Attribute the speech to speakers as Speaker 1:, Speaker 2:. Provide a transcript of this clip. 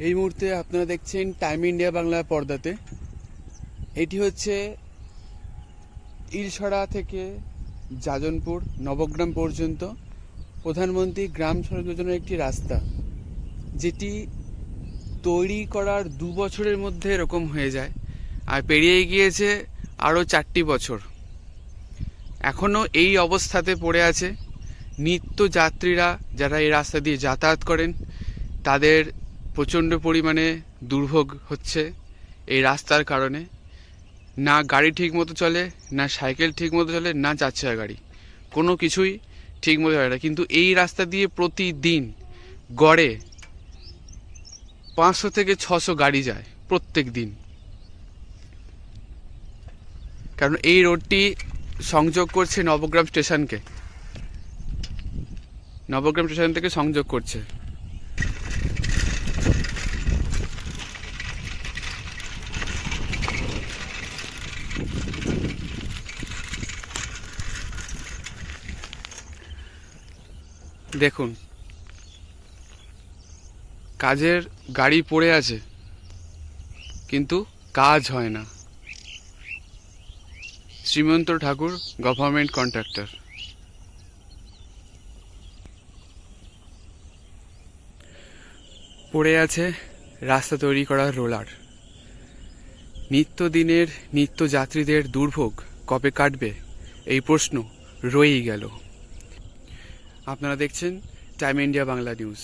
Speaker 1: এই মুহূর্তে আপনারা দেখছেন টাইম ইন্ডিয়া বাংলা পর্দাতে। এটি হচ্ছে ইলছড়া থেকে যাজনপুর নবগ্রাম পর্যন্ত প্রধানমন্ত্রী গ্রাম সড়ক যোজনার একটি রাস্তা, যেটি তৈরি করার 2 বছরের মধ্যে এরকম হয়ে যায়, আর পেরিয়ে গিয়েছে আরও 4টি বছর। এখনও এই অবস্থাতে পড়ে আছে। নিত্য যাত্রীরা যারা এই রাস্তা দিয়ে যাতায়াত করেন তাদের প্রচণ্ড পরিমাণে দুর্ভোগ হচ্ছে এই রাস্তার কারণে। না গাড়ি ঠিক মতো চলে, না সাইকেল ঠিক মতো চলে, না 4 চাকা গাড়ি, কোনো কিছুই ঠিক মতো চলে না। কিন্তু এই রাস্তা দিয়ে প্রতিদিন গড়ে 500 থেকে 600 গাড়ি যায় প্রত্যেক দিন, কারণ এই রোডটি সংযোগ করছে নবগ্রাম স্টেশনকে, নবগ্রাম স্টেশন থেকে সংযোগ করছে। দেখুন, কাজের গাড়ি পড়ে আছে কিন্তু কাজ হয় না। শ্রীমন্ত ঠাকুর গভর্নমেন্ট কন্ট্রাক্টর। পড়ে আছে রাস্তা তৈরি করার রোলার। নিত্যদিনের নিত্য যাত্রীদের দুর্ভোগ কবে কাটবে এই প্রশ্ন রয়েই গেল। আপনারা দেখছেন টাইম ইন্ডিয়া বাংলা নিউজ।